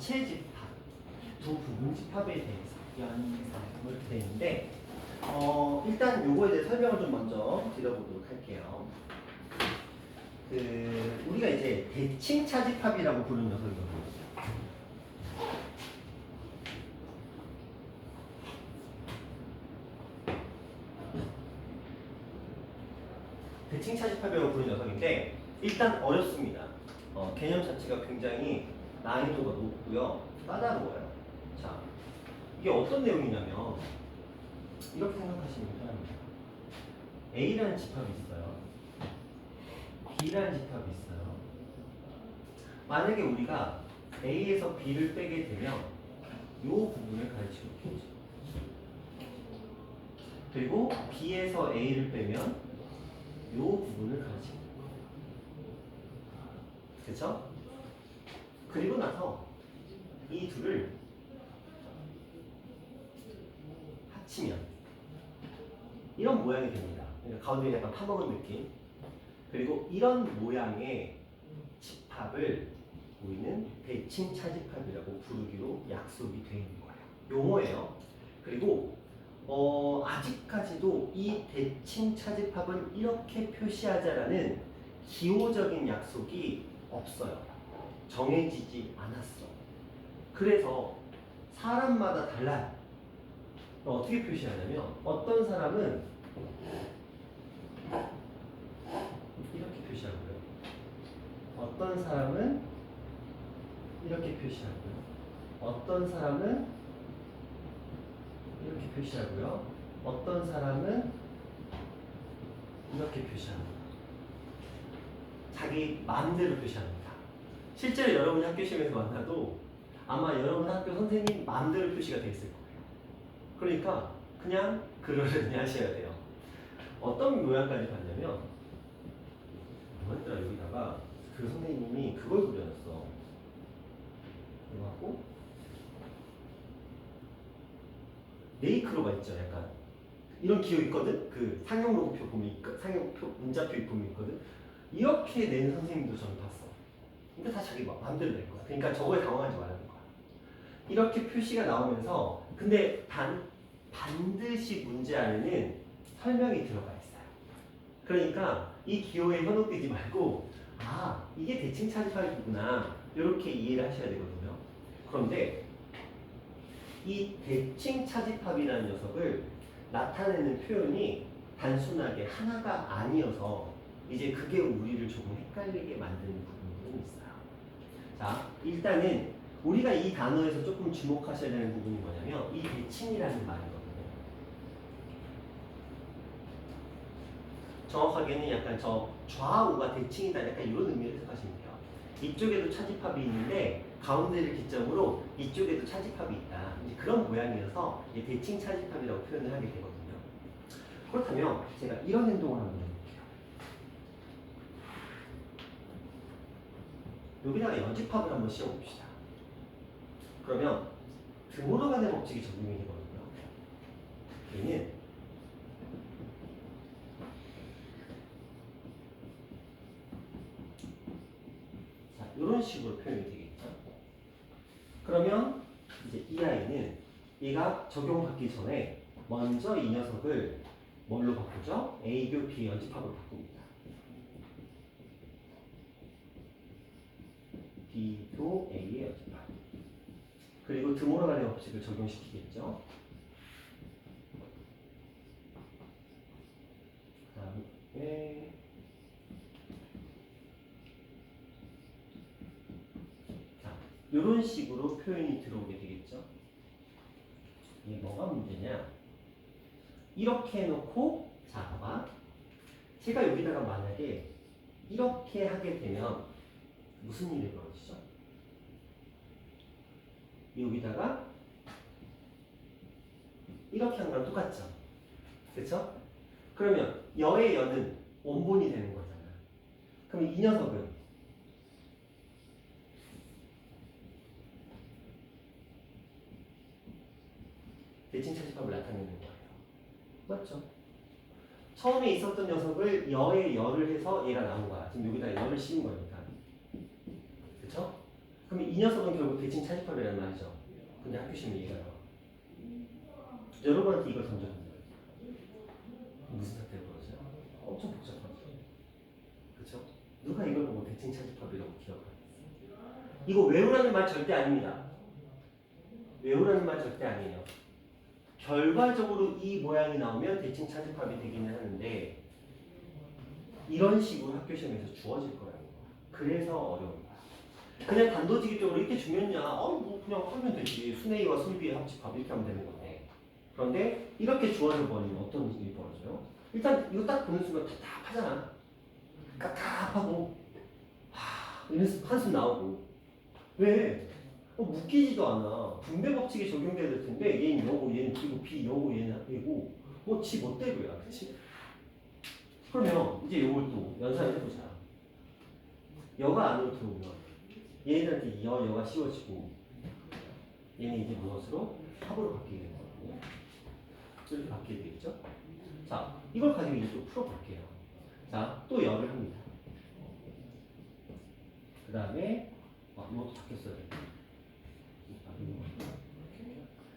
전체 집합, 두 부분 집합에 대해서 연산 이렇게 되어 있는데 일단 요거에 대해 설명을 좀 먼저 드려보도록 할게요. 우리가 이제 대칭 차집합이라고 부르는 녀석이거든요. 대칭 차집합이라고 부르는 녀석인데 일단 어렵습니다. 개념 자체가 굉장히 난이도가 높고요. 까다로워요. 자, 이게 어떤 내용이냐면 이렇게 생각하시면 편합니다. A라는 집합이 있어요. B라는 집합이 있어요. 만약에 우리가 A에서 B를 빼게 되면 이 부분을 가르치고 있겠죠. 그리고 B에서 A를 빼면 이 부분을 가르치고 있고. 그렇죠? 그리고 나서 이 둘을 합치면 이런 모양이 됩니다. 그러니까 가운데 약간 파먹은 느낌. 그리고 이런 모양의 집합을 우리는 대칭 차집합이라고 부르기로 약속이 되어 있는 거예요. 용어예요. 그리고 아직까지도 이 대칭 차집합은 이렇게 표시하자라는 기호적인 약속이 없어요. 정해지지 않았어. 그래서 사람마다 달라요. 어떻게 표시하냐면 어떤 사람은 이렇게 표시하고요. 어떤 사람은 이렇게 표시하고요. 어떤 사람은 이렇게 표시하고요. 어떤 사람은 이렇게 표시합니다. 자기 마음대로 표시합니다. 실제로 여러분이 학교 시험에서 만나도 아마 여러분 학교 선생님 마음대로 표시가 돼 있을 거예요. 그러니까 그냥 그러려니 하셔야 돼요. 어떤 모양까지 봤냐면 뭐였더라 여기다가 그 선생님이 그걸 그려놨어. 이거 하고 네이크로가 있죠. 약간 이런 기호 있거든. 그 상용 로고표 보면 상용표 문자표 보면 있거든. 이렇게 낸 선생님도 저는 봤어. 그러니까 다 자기 마음대로 낼 거야. 그러니까 저거에 당황하지 말라는 거야. 이렇게 표시가 나오면서 근데 반드시 문제 안에는 설명이 들어가 있어요. 그러니까 이 기호에 현혹되지 말고 이게 대칭 차집합이구나 이렇게 이해를 하셔야 되거든요. 그런데 이 대칭 차집합이라는 녀석을 나타내는 표현이 단순하게 하나가 아니어서 이제 그게 우리를 조금 헷갈리게 만드는 부분이 있어요. 자, 일단은 우리가 이 단어에서 조금 주목하셔야 되는 부분이 뭐냐면 이 대칭이라는 말이거든요. 정확하게는 약간 저 좌우가 대칭이다 약간 이런 의미를 해석하시면 돼요. 이쪽에도 차집합이 있는데 가운데를 기점으로 이쪽에도 차집합이 있다. 이제 그런 모양이어서 대칭 차집합이라고 표현을 하게 되거든요. 그렇다면 제가 이런 행동을 한번 해볼게요. 여기다가 연집합을 한번 씌워봅시다. 그러면 등으로 가는 법칙이 적용이 되거든요. 얘는 자, 이런 식으로 표현이 되겠죠. 그러면 이제 이 아이는 얘가 적용받기 전에 먼저 이 녀석을 뭘로 바꾸죠? A교 B 연집합으로 바꿉니다. B도 A의 연집합. 그리고 드모라간의 법칙을 적용시키겠죠. 그 다음에 이런 식으로 표현이 들어오게 되겠죠. 이게 뭐가 문제냐? 이렇게 해놓고 자 봐봐. 제가 여기다가 만약에 이렇게 하게 되면 무슨 일이 벌어지죠? 여기다가 이렇게 한 거랑 똑같죠? 그렇죠? 그러면 여의 여는 원본이 되는 거잖아. 그럼 이 녀석은 대칭 차집합을 나타내는 거예요. 맞죠? 처음에 있었던 녀석을 여의 여를 해서 얘가 나온 거야. 지금 여기다 여를 씌운 거니까. 그쵸? 그럼 이 녀석은 결국 대칭 차집합이라는 말이죠. 근데 학교 시험에 얘가 나와. 여러분한테 이걸 던져준다. 무슨 사태가 벌어져요? 엄청 복잡하죠. 그렇죠? 누가 이걸 보고 대칭 차집합이라고 기억하겠어요? 이거 외우라는 말 절대 아닙니다. 외우라는 말 절대 아니에요. 결과적으로 이 모양이 나오면 대칭 차집합이 되기는 하는데 이런 식으로 학교 시험에서 주어질 거라는 거. 그래서 어려운 거야. 그냥 단도직입적으로 이렇게 주면야 뭐 그냥 하면 되지. 순A와 순B의 합집합 이렇게 하면 되는 건데 그런데 이렇게 주어져 버리면 어떤 일이 벌어져요? 일단 이거 딱 보는 순간 답답하잖아. 답답하고 한숨 나오고 왜? 묶이지도 않아. 분배 법칙이 적용돼야 될 텐데 얘는 여고, 얘는 B고 B, 여고, 얘는 얘고 뭐 지 멋대로야. 그치? 그러면 이제 요걸 또 연산을 해보자. 여가 안으로 들어오면 얘네들한테 여가 씌워지고 얘는 이제 무엇으로? 합으로 바뀌게 되는 거거든요. 이렇게 바뀌게 되겠죠? 자, 이걸 가지고 이제 또 풀어볼게요. 자, 또 열을 합니다. 그 다음에 이것도 바뀌었어요.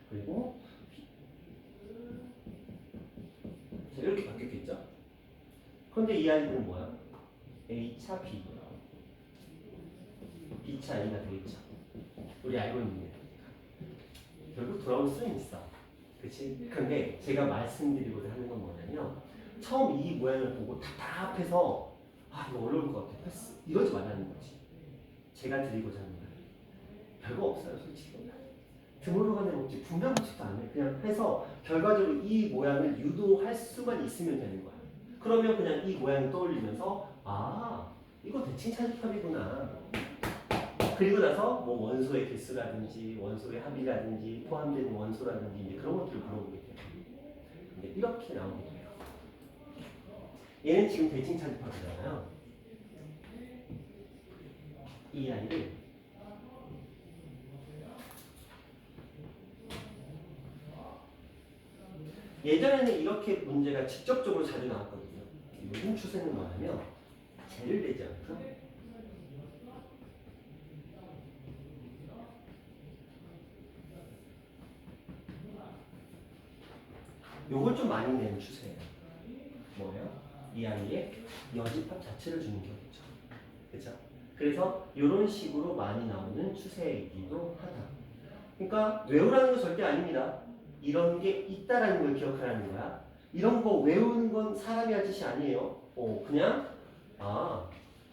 그리고 자, 이렇게 바뀌었겠죠? 그런데 이 아이들은 뭐야? A차 B B차 A가 되겠죠? 우리 알고 있는 게 결국 돌아올 수는 있어. 그치? 근데 제가 말씀드리고자 하는 건 뭐냐면 처음 이 모양을 보고 답답해서 이거 어려울 것 같아 패스 이러지 말라는 거지. 제가 드리고자 하는 말 별거 없어요 솔직히. 드물러 가는 법칙 분명 법칙도 안 해. 그냥 해서 결과적으로 이 모양을 유도할 수만 있으면 되는 거야. 그러면 그냥 이 모양을 떠올리면서 이거 대칭 차집합이구나. 그리고 나서 뭐 원소의 개수라든지 원소의 합이라든지 포함된 원소라든지 이제 그런 것들을 물어보게 돼요. 근데 이렇게 나오게 돼요. 얘는 지금 대칭 차집합이잖아요. 이 아이를 예전에는 이렇게 문제가 직접적으로 자주 나왔거든요. 요즘 추세는 뭐냐면 쟤를 내지 않고 요걸 좀 많이 내는 추세예요. 뭐예요? 이 아이의 여집합 자체를 주는 거겠죠. 그렇죠? 그래서 이런 식으로 많이 나오는 추세이기도 하다. 그러니까 외우라는 거 절대 아닙니다. 이런 게 있다라는 걸 기억하라는 거야. 이런 거 외우는 건 사람이 할 짓이 아니에요. 그냥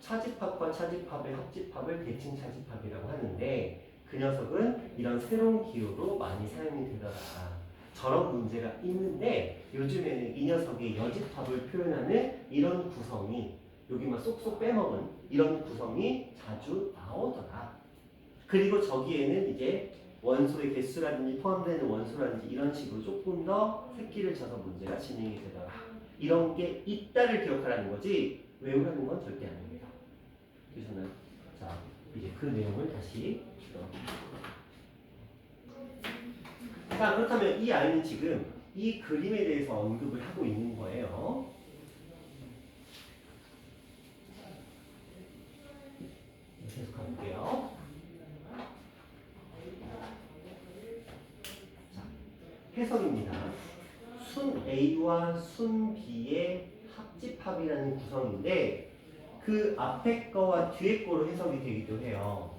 차집합과 차집합의 합집합을 대칭 차집합이라고 하는데 그 녀석은 이런 새로운 기호로 많이 사용이 되더라. 저런 문제가 있는데 요즘에는 이 녀석의 여집합을 표현하는 이런 구성이 여기만 쏙쏙 빼먹은 이런 구성이 자주 나오더라. 그리고 저기에는 이제 원소의 개수라든지 포함되는 원소라든지 이런 식으로 조금 더 새끼를 쳐서 문제가 진행이 되더라. 이런 게 있다를 기억하라는 거지 외우라는 건 절대 아닙니다. 그래서는 자 이제 그 내용을 다시 자 그렇다면 이 아이는 지금 이 그림에 대해서 언급을 하고 있는 거예요. 계속 가볼게요. 자, 해석입니다. 순 A와 순 B의 합집합이라는 구성인데 그 앞에 거와 뒤에 거로 해석이 되기도 해요.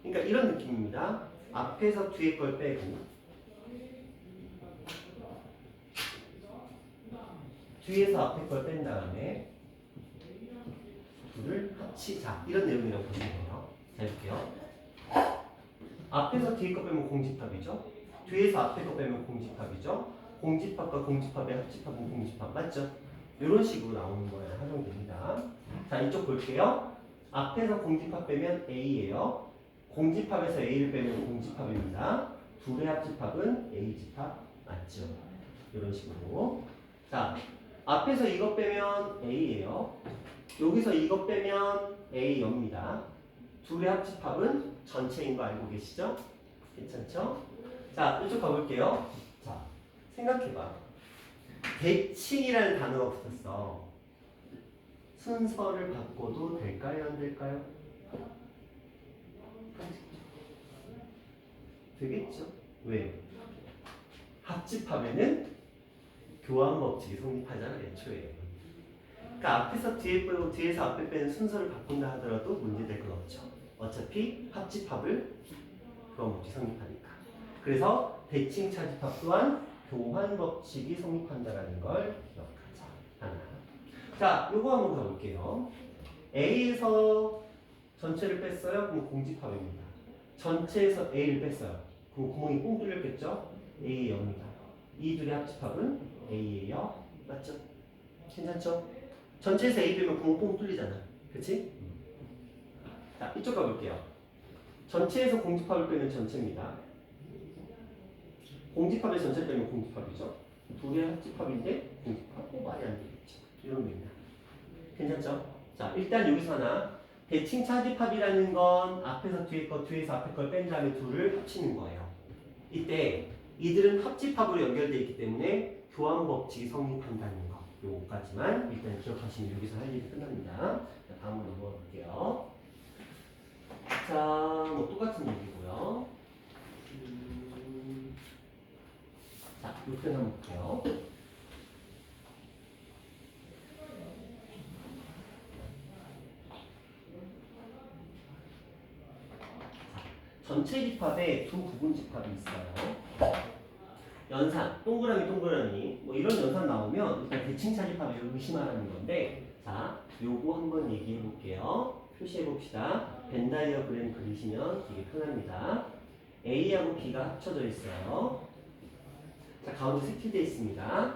그러니까 이런 느낌입니다. 앞에서 뒤에 걸 빼고 뒤에서 앞에 걸 뺀 다음에 둘을 합치자 이런 내용이라고 보시면 돼요. 자 해볼게요. 앞에서 뒤에 거 빼면 공집합이죠. 뒤에서 앞에 거 빼면 공집합이죠. 공집합과 공집합의 합집합은 공집합 맞죠? 이런 식으로 나오는 거예요. 활용됩니다. 자 이쪽 볼게요. 앞에서 공집합 빼면 A예요. 공집합에서 A를 빼면 공집합입니다. 둘의 합집합은 A집합 맞죠? 이런 식으로. 자 앞에서 이것 빼면 A예요. 여기서 이것 빼면 A입니다. 둘의 합집합은 전체인 거 알고 계시죠? 괜찮죠? 자, 이쪽 가볼게요. 자, 생각해봐. 대칭이라는 단어가 붙었어. 순서를 바꿔도 될까요? 안 될까요? 되겠죠. 왜? 합집합에는 교환 법칙이 성립하잖아, 애초에. 그러니까 앞에서 뒤에 빼고 뒤에서 앞에 빼는 순서를 바꾼다 하더라도 문제될 건 없죠. 어차피 합집합을 교환 법칙이 성립하니까. 그래서 대칭 차집합 또한 교환 법칙이 성립한다라는 걸 기억하자. 하나. 자, 요거 한번 가볼게요. A에서 전체를 뺐어요. 그럼 공집합입니다. 전체에서 A를 뺐어요. 그럼 구멍이 뽕 뚫렸겠죠? A의 0입니다. 이 둘의 합집합은 A의 0. 맞죠? 괜찮죠? 전체에서 A 빼면 구멍 뽕 뚫리잖아. 그치? 자, 이쪽 가볼게요. 전체에서 공집합을 빼면 전체입니다. 공집합에 전체 빼면 공집합이죠. 둘의 합집합인데 공집합? 말이 안 되겠죠. 이런 겁니다. 괜찮죠? 자, 일단 여기서 하나. 대칭 차집합이라는 건 앞에서 뒤에 거, 뒤에서 앞에 걸 뺀 다음에 둘을 합치는 거예요. 이때 이들은 합집합으로 연결되어 있기 때문에 교환 법칙이 성립한다는 거. 요거까지만 일단 기억하시면 여기서 할 일이 끝납니다. 자, 다음으로 넘어가 볼게요. 자, 뭐 똑같은 얘기고요. 자, 요편 한번 볼게요. 전체 집합에 두 부분 집합이 있어요. 연산, 동그라미, 동그라미, 뭐 이런 연산 나오면 일단 대칭 차집합을 의심하라는 건데, 자, 요거 한번 얘기해 볼게요. 표시해 봅시다. 벤 다이어그램 그리시면 되게 편합니다. A하고 B가 합쳐져 있어요. 자, 가운데 색칠되어 있습니다.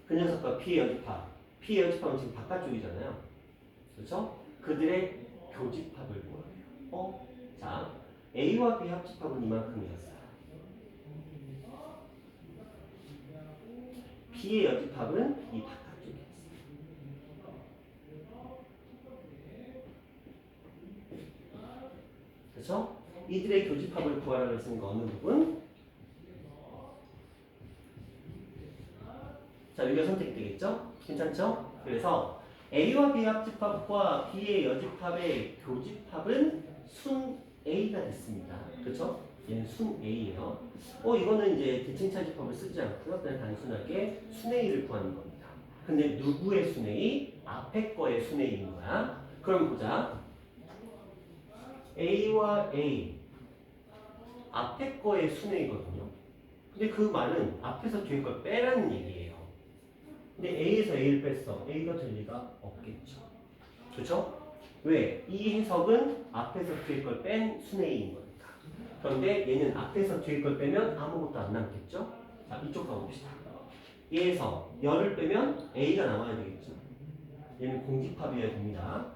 그 녀석과 P의 여집합. P의 여집합은 지금 바깥쪽이잖아요. 그렇죠? 그들의 교집합을 구하래요. 자, A와 B 합집합은 이만큼이었어요. B의 여집합은 이 바깥쪽에 있어요. 그렇죠? 이들의 교집합을 구하라고 했으니까 어느 부분? 자, 여기가 선택되겠죠? 괜찮죠? 그래서 A와 B의 합집합과 B의 여집합의 교집합은 순 A가 됐습니다. 그렇죠? 얘는 순 A예요. 이거는 이제 대칭 차집합을 쓰지 않고요. 그냥 단순하게 순 A를 구하는 겁니다. 근데 누구의 순 A? 앞에 거의 순 A인 거야. 그럼 보자. A와 A 앞에 거의 순 A거든요. 근데 그 말은 앞에서 뒤에 걸 빼라는 얘기예요. 근데 A에서 A를 뺐어. A가 될 리가 없겠죠. 그렇죠? 왜? 이 해석은 앞에서 뒤에 걸 뺀 순 A인 거니까. 그런데 얘는 앞에서 뒤에 걸 빼면 아무것도 안 남겠죠? 자, 이쪽 가봅시다. 얘에서 열을 빼면 A가 남아야 되겠죠? 얘는 공집합이어야 됩니다.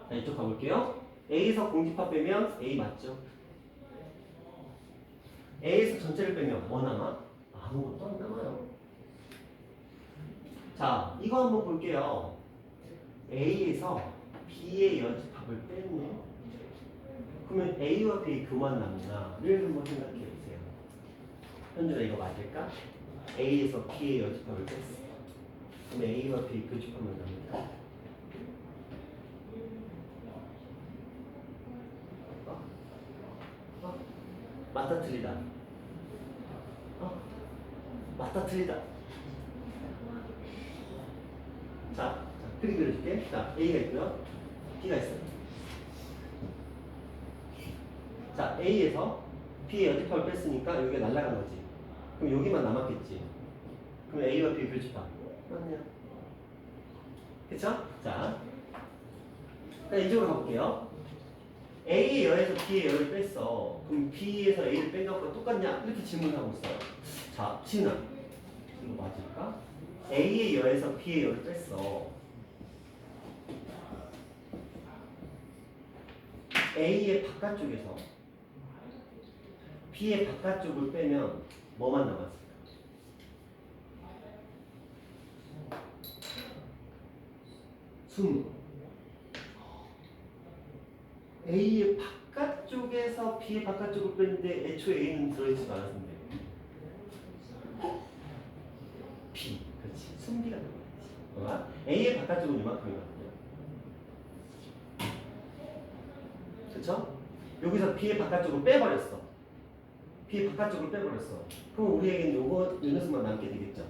자, 이쪽 가볼게요. A에서 공집합 빼면 A 맞죠? A에서 전체를 빼면 뭐 남아? 아무것도 안 남아요. 자, 이거 한번 볼게요. A에서 B의 여집합을 뺐네. 그러면 A와 B의 교만 남나를 한번 생각해 보세요. 현준아 이거 맞을까? A에서 B의 여집합을 뺐어. 그러면 A와 B의 교집합만 남는다. 맞다 틀리다. 맞다 틀리다. 자, 그림 그려줄게. 자, A가 있고요. B가 있어요. 자, A에서 B의 여집합을 뺐으니까 여기가 날아간 거지. 그럼 여기만 남았겠지. 그럼 A와 B의 교집합. 맞네요. 그쵸? 자, 이쪽으로 가볼게요. A의 여에서 B의 여를 뺐어. 그럼 B에서 A를 뺀 것과 똑같냐? 이렇게 질문하고 있어요. 자, 진아. 이거 맞을까? A의 여에서 B의 여를 뺐어. A의 바깥쪽에서 B의 바깥쪽을 빼면 뭐만 남았을까? 순. A의 바깥쪽에서 B의 바깥쪽을 뺐는데 애초에 A는 들어있지도 않았는데 B. 그렇지. 순비가 들어가야지. A의 바깥쪽은 이만큼이거든요. 그쵸? 여기서 B의 바깥쪽을 빼버렸어. B 바깥쪽으로 빼버렸어. 그럼 우리에게는 요거 이 녀석만 남게 되겠죠.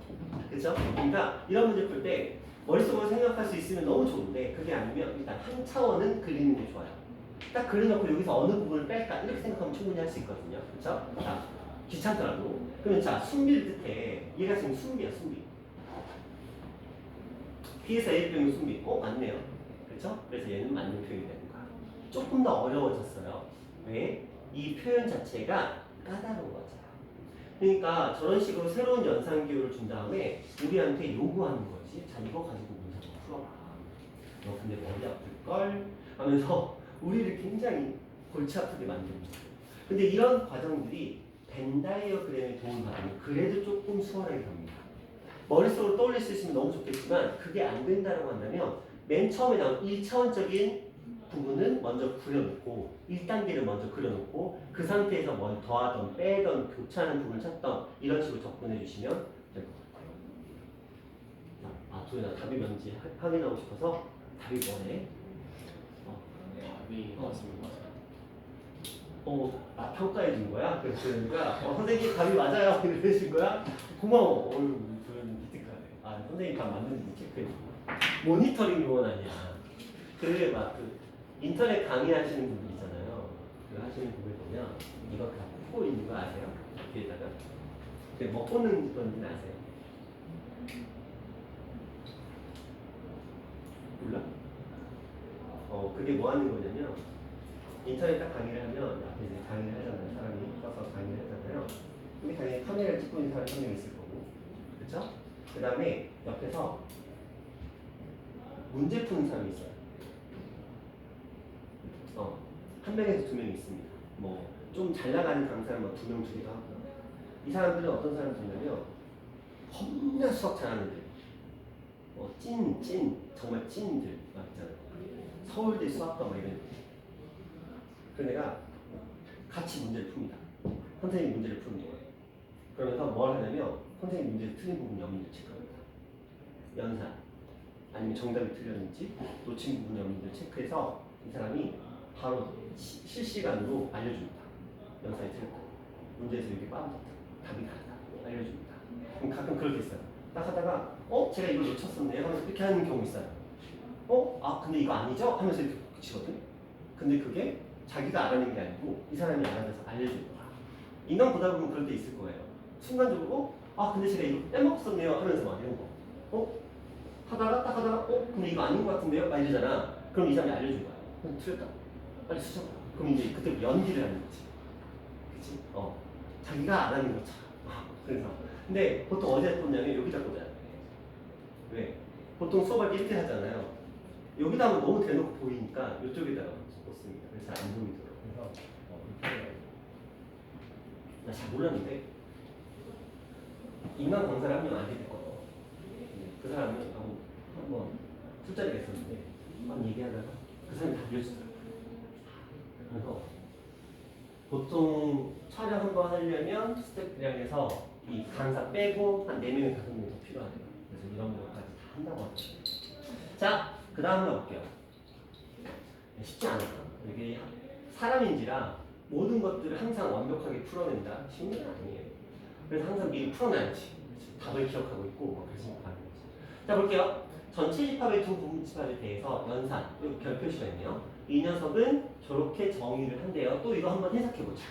그렇죠? 그러니까 이런 문제 풀 때 머릿속으로 생각할 수 있으면 너무 좋은데 그게 아니면 일단 한 차원은 그리는 게 좋아요. 딱 그려놓고 여기서 어느 부분을 뺄까 이렇게 생각하면 충분히 할 수 있거든요. 그렇죠? 자, 귀찮더라도 그러면 자 순비를 뜻해. 얘가 지금 순비야 순비. B에서 A를 빼면 순비. 맞네요. 그렇죠? 그래서 얘는 맞는 표현이 되는 거야. 조금 더 어려워졌어요. 왜? 이 표현 자체가 까다로워져요. 그러니까 저런 식으로 새로운 연산기호를 준 다음에 우리한테 요구하는 거지. 자, 이거 가지고 문제 좀 풀어봐. 너 근데 머리 아플걸? 하면서 우리를 굉장히 골치 아프게 만듭니다. 근데 이런 과정들이 벤 다이어그램에 도움을 받으면 그래도 조금 수월하게 갑니다. 머릿속으로 떠올릴 수 있으면 너무 좋겠지만 그게 안 된다고 한다면 맨 처음에 나온 1차원적인 부분은 먼저 그려놓고 1단계를 먼저 그려놓고 그 상태에서 뭘 더하던 빼던 교차하는 부분을 찾던 이런 식으로 접근해 주시면 될 것 같아요. 도현아 답이 뭔지 확인하고 싶어서 답이 뭐네? 답이 맞습니다. 평가해 준 거야? 그러니까 선생님 답이 맞아요 이러신 거야? 고마워. 도현이 기특하네. 선생님 답 맞는지 체크해 줘. 모니터링 요원 아니야. 그 인터넷 강의하시는 분들 있잖아요. 그 하시는 분들 보면 이거 다 뽑고 있는 거 아세요? 뒤에다가. 근데 뭐 뽑는 건지는 아세요? 몰라? 그게 뭐 하는 거냐면 인터넷 딱 강의를 하면 앞에 이제 강의를 하잖아요. 사람이 써서 강의를 하잖아요. 여기 당연히 카메라를 찍고 있는 사람이 한 명 있을 거고, 그렇죠? 그 다음에 옆에서 문제 푸는 사람이 있어요. 한 명에서 두 명이 있습니다. 뭐 좀 잘 나가는 강사는 두 명 주기도 하고. 이 사람들은 어떤 사람들이냐면 겁나 수학 잘하는 애들. 정말 찐들 막 있잖아요. 서울대 수학과 막 이런. 그런 애가 같이 문제를 풉니다. 선생님 문제를 푸는 거예요. 그러면서 뭘 하냐면 선생님 문제 틀린 부분이 없는지 체크합니다. 연산 아니면 정답이 틀렸는지 놓친 부분이 없는지 체크해서 이 사람이 바로 실시간으로 알려줍니다. 연산이 틀렸다. 문제에서 이렇게 빠졌다. 답이 다르다. 알려줍니다. 그럼 가끔 그렇게 있어요. 딱 하다가 제가 이걸 놓쳤었네요 하면서 이렇게 하는 경우 있어요. 근데 이거 아니죠? 하면서 이렇게 붙이거든. 근데 그게 자기가 알아낸 게 아니고 이 사람이 알아내서 알려준 거야. 인간 보다 보면 그럴 때 있을 거예요. 순간적으로 근데 제가 이거 빼먹었었네요 하면서 막 이런 거. 하다가 딱 하다가 근데 이거 아닌 것 같은데요? 막 이러잖아. 그럼 이 사람이 알려준 거야. 그럼 틀렸다. 빨리 수정해. 그럼 이제 그때 연기를 하는 거지. 그치? 자기가 알아낸 것처럼. 그래서 근데 보통 어디다 꽂냐면 여기다 꽂아요. 왜? 보통 수업할 때 이렇게 하잖아요. 여기다 하면 너무 대놓고 보이니까 이쪽에다가 꽂습니다. 그래서 잘 안 보이더라고요. 그래서 나 잘 몰랐는데 인간 강사를 한 명 알게 됐거든. 그 사람이 한번 술자리가 있었는데 막 얘기하다가 그 사람이 다 알려주더라고요. 그래서 보통 촬영 한번 하려면 스태프들이랑해서 이 강사 빼고 한 4명, 5명 더 필요하대요. 그래서 이런 것까지 다 한다고 하더라고요. 자, 그 다음 한번 볼게요. 쉽지 않아요. 이게 사람인지라 모든 것들을 항상 완벽하게 풀어낸다? 쉬운 게 아니에요. 그래서 항상 미리 풀어놔야지. 답을 기억하고 있고 뭐 그렇게 생각하는 거지. 자, 볼게요. 전체 집합의 두 부분 집합에 대해서 연산, 여기 별 표시가 있네요. 이 녀석은 저렇게 정의를 한대요. 또 이거 한번 해석해보자.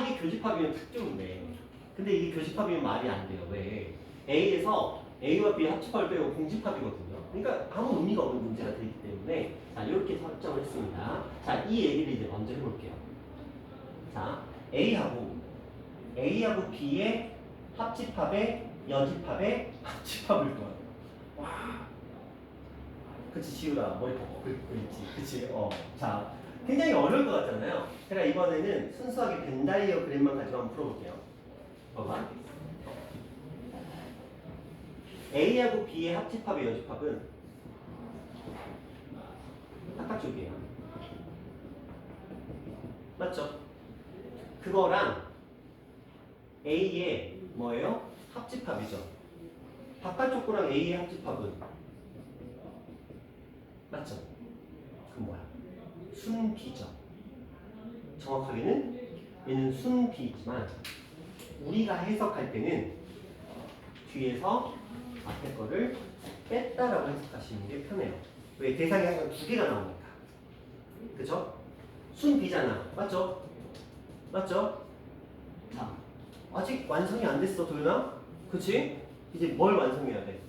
이게 교집합이면 특종인데 근데 이게 교집합이면 말이 안 돼요. 왜? A에서 A와 B의 합집합을 빼고 공집합이거든요. 그러니까 아무 의미가 없는 문제가 되기 때문에 자, 이렇게 설정을 했습니다. 자, 이 얘기를 이제 먼저 해볼게요. 자, A하고 B의 합집합의 여집합의 합집합을 구하래요. 와, 그치 지우라 머리 뻗어. 그치. 자, 굉장히 어려울 것 같잖아요. 제가 이번에는 순수하게 벤 다이어그램만 가지고 한번 풀어볼게요. 봐봐. A하고 B의 합집합의 여집합은 바깥쪽이에요. 맞죠? 그거랑 A의 뭐예요? 합집합이죠. 바깥쪽 거랑 A의 합집합은 맞죠? 그럼 뭐야? 순비죠. 정확하게는 얘는 순비지만 우리가 해석할 때는 뒤에서 앞에 거를 뺐다라고 해석하시는 게 편해요. 왜? 대상이 항상 두 개가 나오니까. 그쵸? 순비잖아. 맞죠? 맞죠? 자, 아직 완성이 안 됐어, 도윤아? 그치? 이제 뭘 완성해야 돼?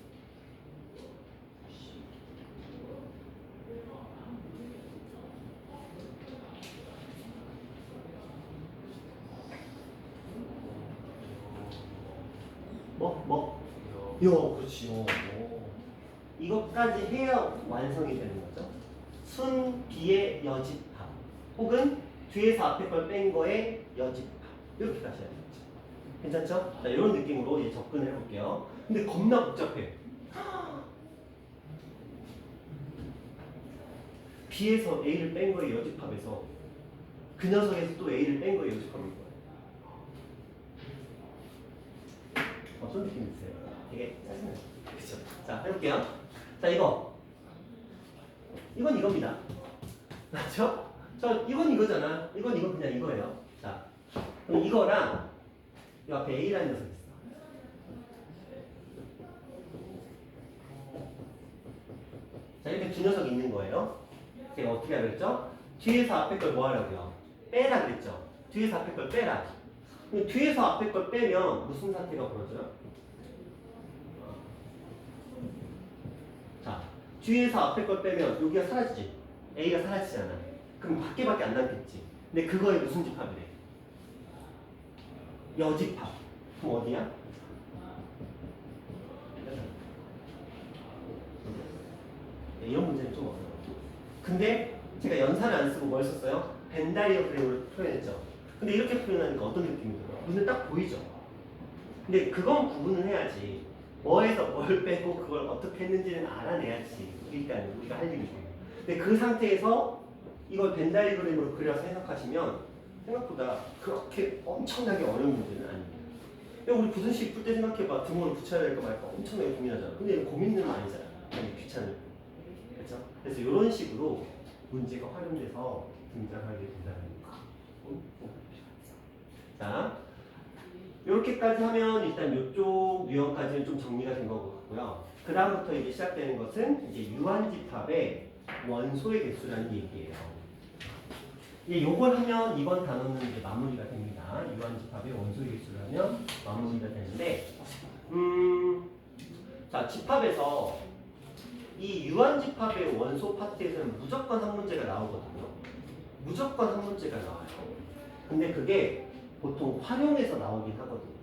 뭐? 그렇지. 이것까지 해야 완성이 되는 거죠. 순비의 여집합 혹은 뒤에서 앞에 걸 뺀 거의 여집합 이렇게 가셔야 되겠죠. 괜찮죠? 자, 이런 느낌으로 이제 접근을 해볼게요. 근데 겁나 복잡해. B에서 A를 뺀 거의 여집합에서 그 녀석에서 또 A를 뺀 거의 여집합일 거예요. 어떤 느낌 있어요? 되게 짜증나요. 그쵸? 자, 해볼게요. 자, 이건 이겁니다. 맞죠? 이건 이거잖아. 이건 그냥 이거예요. 자, 그럼 이거랑 이 앞에 A라는 녀석 있어. 자, 이렇게 두 녀석이 있는 거예요. 제가 어떻게 하라 그랬죠? 뒤에서 앞에 걸 뭐 하라고요? 빼라 그랬죠? 뒤에서 앞에 걸 빼라. 그럼 뒤에서 앞에 걸 빼면 무슨 사태가 벌어져요? 자, 뒤에서 앞에 걸 빼면 여기가 사라지지. A가 사라지잖아. 그럼 밖에밖에 안 남겠지. 근데 그거에 무슨 집합이래? 여집합. 그럼 어디야? 네, 이런 문제는 좀 어려워요. 근데 제가 연산을 안 쓰고 뭘 썼어요? 벤다이어그램으로 표현했죠. 근데 이렇게 표현하니까 어떤 느낌이 들어요? 눈에 딱 보이죠? 근데 그건 구분을 해야지. 뭐에서 뭘 빼고 그걸 어떻게 했는지는 알아내야지. 일단 우리가 할 일이고. 근데 그 상태에서 이걸 벤다이어그램으로 그려서 해석하시면 생각보다 그렇게 엄청나게 어려운 문제는 아닙니다. 야, 우리 부등식 풀 때 생각해봐. 등호를 붙여야 될까 말까 엄청나게 고민하잖아. 근데 이거 고민은 아니잖아. 그냥 귀찮을 뿐. 그렇죠? 그래서 이런 식으로 문제가 활용돼서 등장하게 된다는 거. 자, 이렇게까지 하면 일단 이쪽 유형까지는 좀 정리가 된 것 같고요. 그 다음부터 이제 시작되는 것은 이제 유한집합의 원소의 개수라는 얘기예요. 이제 요걸 하면 이번 단어는 이제 마무리가 됩니다. 유한집합의 원소의 개수를 하면 마무리가 되는데, 자, 집합에서 이 유한집합의 원소 파트에서는 무조건 한 문제가 나오거든요. 무조건 한 문제가 나와요. 근데 그게 보통 활용해서 나오긴 하거든요.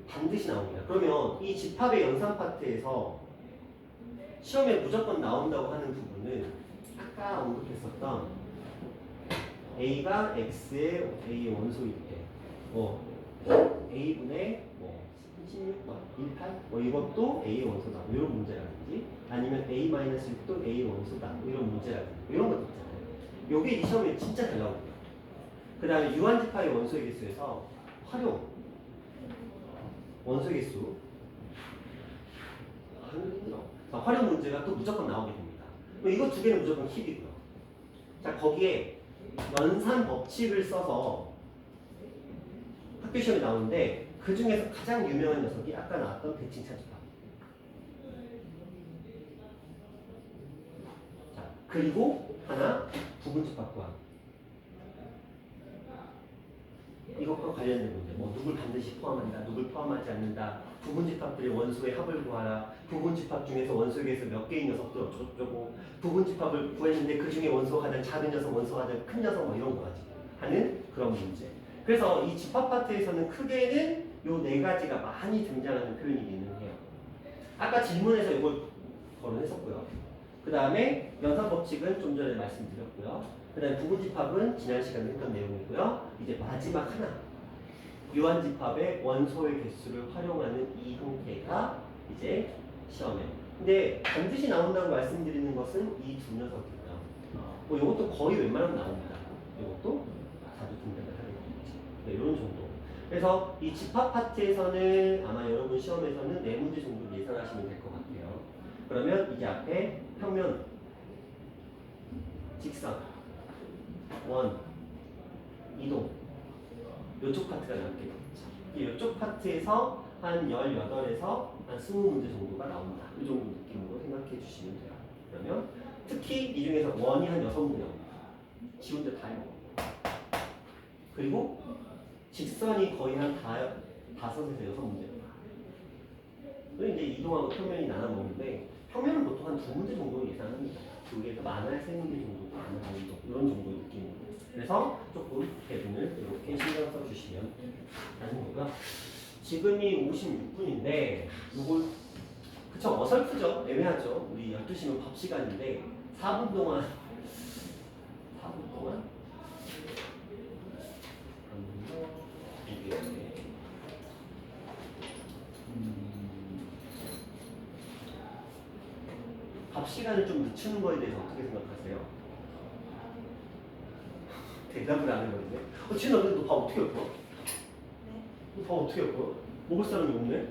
반드시 나옵니다. 그러면 이 집합의 연산 파트에서 시험에 무조건 나온다고 하는 부분은 아까 언급했었던 A가 X의 A의 원소일 때 A분의 16번, 18? 이것도 A의 원소다. 이런 문제라든지 아니면 A-6도 A의 원소다. 이런 문제라든지 이런 것도 있잖아요. 요게 이 시험에 진짜 잘 나옵니다. 그 다음에 유한집합의 원소의 개수에서 활용 원소의 개수 자, 활용 문제가 또 무조건 나오게 됩니다. 이거 두 개는 무조건 힙이고요. 자, 거기에 연산 법칙을 써서 학교 시험에 나오는데 그 중에서 가장 유명한 녀석이 아까 나왔던 대칭차 집합. 자, 그리고 하나 부분집합 구하기. 이것과 관련된 문제, 누굴 반드시 포함한다, 누굴 포함하지 않는다, 부분집합들의 원소의 합을 구하라, 부분집합 중에서 원소의 개수 몇 개인 녀석들 어쩌고, 부분집합을 구했는데 그 중에 원소가 가장 작은 녀석, 원소가 가장 큰 녀석 이런 거 가지고 하는 그런 문제. 그래서 이 집합 파트에서는 크게는 요 네 가지가 많이 등장하는 표현이기는 해요. 아까 질문에서 이걸 거론했었고요. 그 다음에 연산 법칙은 좀 전에 말씀드렸고요. 그 다음에 부분집합은 지난 시간에 했던 내용이고요. 이제 마지막 하나. 유한집합의 원소의 개수를 활용하는 이 형태가 이제 시험에. 근데 반드시 나온다고 말씀드리는 것은 이 두 녀석이고요. 이것도 거의 웬만하면 나옵니다. 이것도 자주 등장을 하는 거죠. 네, 이런 정도. 그래서 이 집합 파트에서는 아마 여러분 시험에서는 4문제 정도 예상하시면 될 것 같아요. 그러면 이제 앞에 평면, 직선, 원, 이동 이쪽 파트가 남게 되겠죠. 이쪽 파트에서 한 18에서 한 20문제 정도가 나온다. 이 정도 느낌으로 생각해 주시면 돼요. 그러면 특히 이 중에서 원이 한 6문제 나옵니다. 지 혼자 다 해먹어요. 그리고 직선이 거의 한 5에서 6문제. 그리고 이제 이동하고 평면이 나눠 먹는데 평면은 보통 한 2문제 정도 예상합니다. 2개에서 많아야 3문제 정도, 많아 정도 이런 정도의 느낌으로. 그래서 조금 대분을 이렇게 신경 써 주시면 하는 거고요. 지금이 56분인데 요걸 그쵸 어설프죠? 애매하죠? 우리 12시면 밥 시간인데 4분 동안 이게 밥 시간을 좀 늦추는 거에 대해서 어떻게 생각하세요? 대답을 안 해버리네. 진아 근데 너 밥 어떻게 할 거야? 너 밥 어떻게 할 거야? 먹을 사람이 없네?